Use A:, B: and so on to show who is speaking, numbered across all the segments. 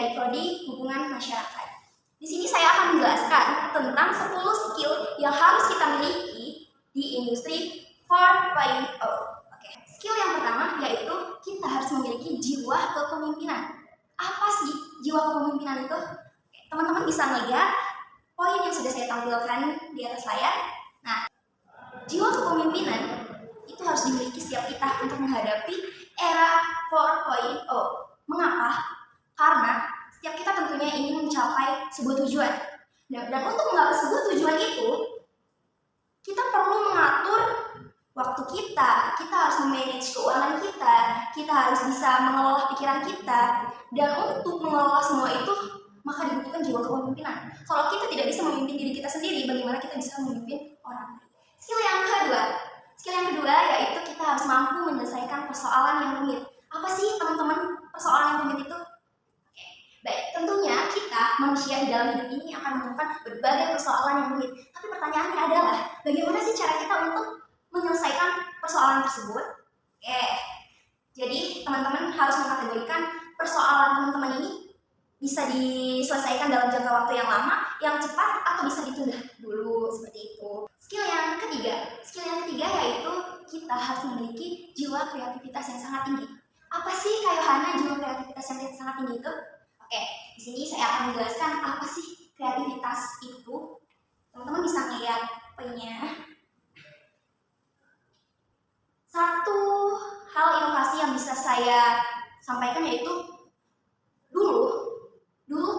A: dari Prodi Hubungan Masyarakat. Di sini saya akan menjelaskan tentang 10 skill yang harus kita miliki di industri 4.0. Oke, skill yang pertama yaitu kita harus memiliki jiwa kepemimpinan. Apa sih jiwa kepemimpinan itu? Oke, teman-teman bisa melihat poin yang sudah saya tampilkan di atas layar. Nah, jiwa kepemimpinan itu harus dimiliki setiap kita untuk menghadapi era 4.0. Mengapa? Karena setiap kita tentunya ingin mencapai sebuah tujuan. Dan untuk menggapai sebuah tujuan itu, kita perlu mengatur waktu kita harus memanage keuangan kita harus bisa mengelola pikiran kita. Dan untuk mengelola semua itu, maka dibutuhkan jiwa kepemimpinan. Kalau kita tidak bisa memimpin diri kita sendiri, bagaimana kita bisa memimpin orang lain? Skill yang kedua yaitu kita harus mampu menyelesaikan persoalan yang rumit. Apa sih teman-teman persoalan yang rumit itu? Oke, baik, tentunya kita manusia di dalam hidup ini akan menemukan berbagai persoalan yang rumit. Tapi pertanyaannya adalah, bagaimana sih cara kita untuk menyelesaikan persoalan tersebut? Oke, jadi teman-teman harus mengkategorikan persoalan teman-teman ini bisa diselesaikan dalam jangka waktu yang lama, yang cepat, atau bisa ditunda dulu, seperti itu. Skill yang ketiga yaitu kita harus memiliki jiwa kreativitas yang sangat tinggi. Apa sih Kak Yohana jiwa kreativitas yang sangat tinggi itu? Oke, di sini saya akan menjelaskan apa sih kreativitas itu. Teman-teman bisa melihat poinnya. Satu hal inovasi yang bisa saya sampaikan yaitu dulu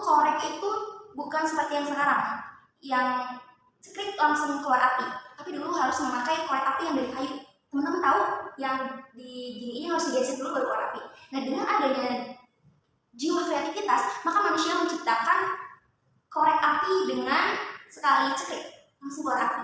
A: korek itu bukan seperti yang sekarang, yang cekrek langsung keluar api, tapi dulu harus memakai korek api yang dari kayu. Teman-teman tahu yang di gini ini harus digesek dulu baru keluar api. Nah, dengan adanya jiwa kreativitas, maka manusia menciptakan korek api dengan sekali cekrek langsung keluar api,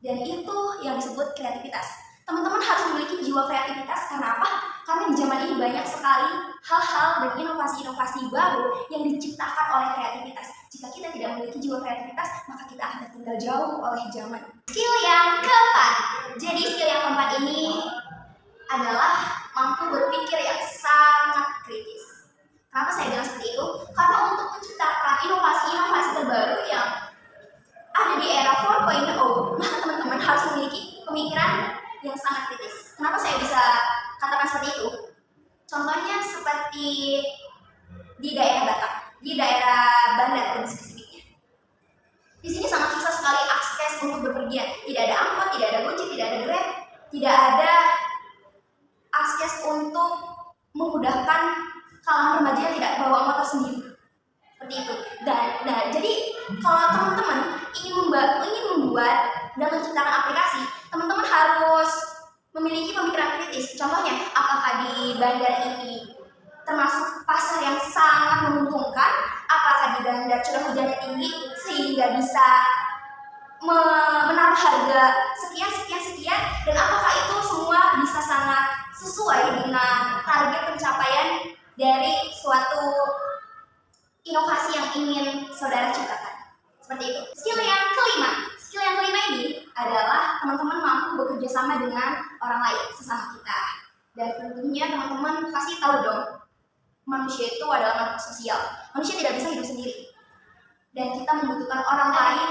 A: dan itu yang disebut kreativitas. Teman-teman harus memiliki jiwa kreativitas. Karena apa? Karena di zaman ini banyak sekali hal-hal dan inovasi-inovasi baru yang diciptakan oleh kreativitas. Jika kita tidak memiliki jiwa kreativitas, maka kita akan tertinggal jauh oleh zaman. Skill yang keempat. Jadi skill yang keempat ini adalah mampu berpikir yang sangat kritis. Kenapa saya bilang seperti itu? Karena untuk menciptakan inovasi-inovasi terbaru yang ada di era 4.0, maka teman-teman harus memiliki pemikiran yang sangat kritis. Kenapa saya bisa katakan seperti itu? Contohnya seperti di daerah Batak, di daerah Bandar lebih spesifiknya. Di sini sangat susah sekali akses untuk bepergian. Tidak ada angkot, tidak ada Gojek, tidak ada Grab, tidak ada akses untuk memudahkan kalangan remaja yang tidak bawa motor sendiri. Seperti itu. Jadi kalau teman-teman ingin membuat dan menciptakan aplikasi, teman-teman harus memiliki pemikiran kritis. Contohnya, apakah di bandar ini termasuk pasar yang sangat menguntungkan? Apakah di bandar curah hujannya tinggi sehingga bisa menaruh harga sekian, dan apakah itu semua bisa sangat sesuai dengan target pencapaian dari suatu inovasi yang ingin saudara ciptakan? Seperti itu. Skill yang kelima ini adalah teman-teman mampu bekerja sama dengan orang lain, sesama kita. Dan tentunya teman-teman pasti tahu dong, manusia itu adalah makhluk sosial. Manusia tidak bisa hidup sendiri. Dan kita membutuhkan orang lain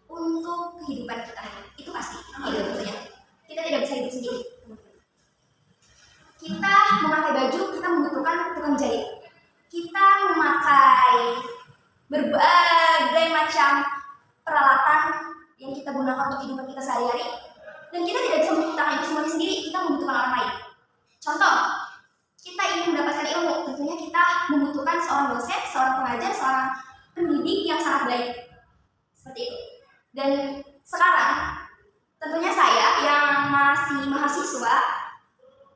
A: untuk kehidupan kita. Itu pasti, itu tentunya. Kita tidak bisa hidup sendiri. Kita memakai baju, kita membutuhkan tukang jahit. Kita memakai berbagai macam peralatan yang kita gunakan untuk kehidupan kita sehari-hari, dan kita tidak bisa menciptakan itu semuanya sendiri. Kita membutuhkan orang lain. Contoh, kita ingin mendapatkan ilmu, tentunya kita membutuhkan seorang dosen, seorang pengajar, seorang pendidik yang sangat baik. Seperti itu. Dan sekarang, tentunya saya yang masih mahasiswa,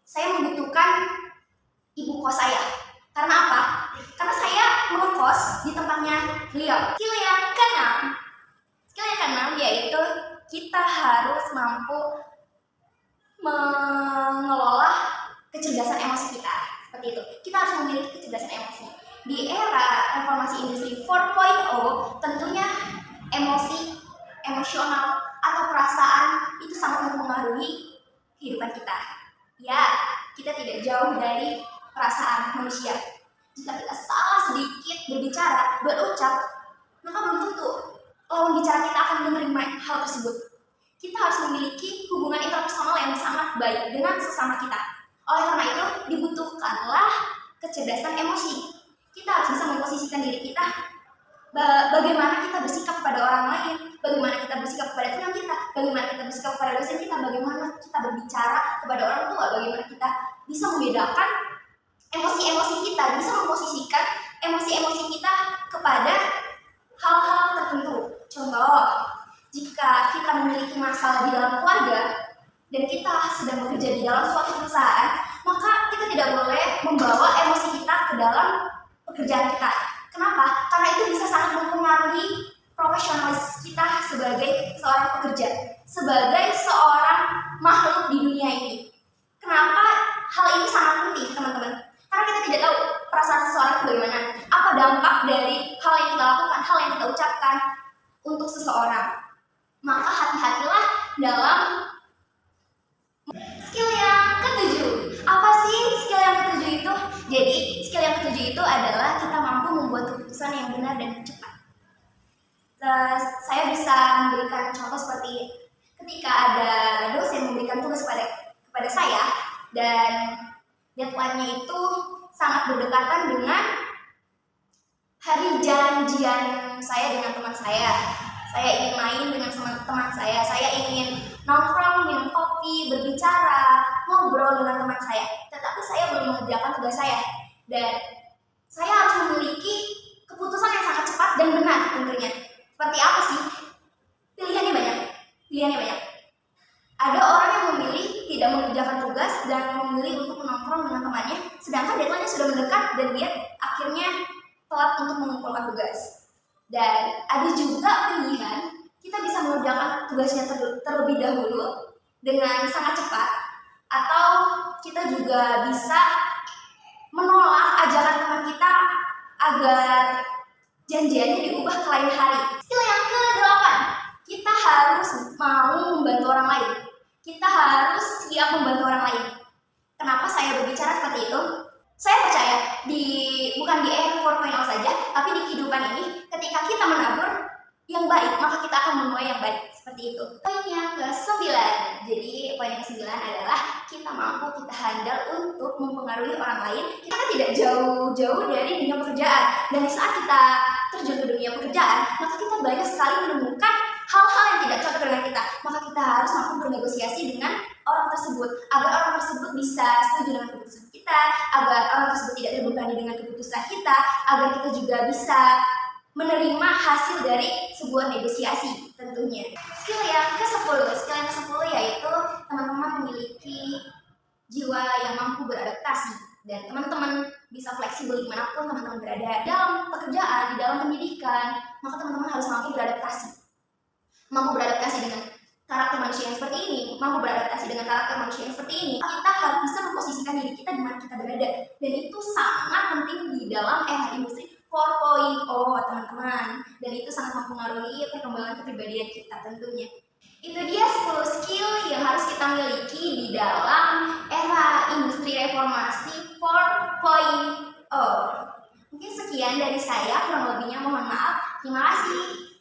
A: saya membutuhkan ibu kos saya. Karena apa? Karena saya mengekos di tempatnya beliau. Skill yang keenam yaitu kita harus mampu mengelola kecerdasan emosi kita. Seperti itu. Kita harus memiliki kecerdasan emosi. Di era reformasi industri 4.0, tentunya emosional atau perasaan itu sangat mempengaruhi kehidupan kita. Ya, kita tidak jauh dari perasaan manusia. Jika kita salah sedikit berbicara, berucap, maka belum tentu lawan bicara kita akan menerima hal tersebut. Kita harus memiliki hubungan interpersonal yang sangat baik dengan sesama kita. Oleh karena itu, dibutuhkanlah kecerdasan emosi. Kita harus bisa memposisikan diri kita, bagaimana kita bersikap kepada orang lain, bagaimana kita bersikap kepada teman kita, bagaimana kita bersikap kepada dosen kita, bagaimana kita berbicara kepada orang tua, bagaimana kita bisa membedakan emosi-emosi kita, bisa memposisikan emosi-emosi kita kepada hal-hal tertentu. Contoh, jika kita memiliki masalah di dalam keluarga dan kita sedang bekerja di dalam suatu perusahaan, maka kita tidak boleh membawa emosi kita ke dalam pekerjaan kita. Kenapa? Karena itu bisa sangat mempengaruhi profesionalis kita sebagai seorang pekerja, sebagai seorang makhluk di dunia ini. Kenapa hal ini sangat penting, teman-teman? Karena kita tidak tahu perasaan seseorang itu bagaimana, apa dampak dari hal yang kita lakukan, hal yang kita ucapkan untuk seseorang. Maka hati-hatilah dalam skill yang ketujuh. Apa sih skill yang ketujuh itu? Jadi, skill yang ketujuh itu adalah kita mampu membuat keputusan yang benar dan cepat. Saya bisa memberikan contoh seperti ketika ada dosen memberikan tugas kepada saya dan deadline-nya itu sangat berdekatan dengan hari janjian saya dengan teman saya. Saya ingin main dengan teman saya ingin nongkrong, minum kopi, berbicara, ngobrol dengan teman saya. Tetapi saya belum mengerjakan tugas saya. Dan saya harus memiliki keputusan yang sangat cepat dan benar tentunya. Seperti apa sih? Pilihannya banyak. Ada orang yang memilih tidak mengerjakan tugas dan memilih untuk menongkrong dengan temannya, sedangkan deadline-nya sudah mendekat dan dia akhirnya telat untuk mengumpulkan tugas. Dan ada juga pilihan kita bisa mengerjakan tugasnya terlebih dahulu dengan sangat cepat, atau kita juga bisa menolak ajakan teman kita agar janjiannya diubah ke lain hari. Skill yang ke-8, kita harus mau membantu orang lain. Kita harus siap membantu orang lain. Kenapa saya berbicara seperti itu? Saya percaya bukan di era 4.0 saja, tapi di kehidupan ini, ketika kita menabur yang baik, maka kita akan menuai yang baik. Seperti itu. Poin yang ke-9. Jadi poin yang ke-9 adalah kita mampu, kita handal untuk mempengaruhi orang lain. Kita tidak jauh-jauh dari dunia pekerjaan. Dan di saat kita terjun ke dunia pekerjaan, maka kita banyak sekali menemukan hal-hal yang tidak cocok dengan kita. Maka kita harus mampu bernegosiasi dengan orang tersebut agar orang tersebut bisa setuju dengan keputusan kita, agar orang tersebut tidak terbebani dengan keputusan kita, agar kita juga bisa menerima hasil dari sebuah negosiasi tentunya. Skill yang ke-10 yaitu teman-teman memiliki jiwa yang mampu beradaptasi dan teman-teman bisa fleksibel dimanapun teman-teman berada. Dalam pekerjaan, di dalam pendidikan, maka teman-teman harus mampu beradaptasi dengan karakter manusia yang seperti ini, kita harus bisa memposisikan diri kita di mana kita berada, dan itu sangat penting di dalam era industri 4.0, teman-teman, dan itu sangat mempengaruhi perkembangan kepribadian kita tentunya. Itu dia 10 skill yang harus kita miliki di dalam era industri reformasi 4.0. Mungkin sekian dari saya, kurang lebihnya mohon maaf. Terima kasih.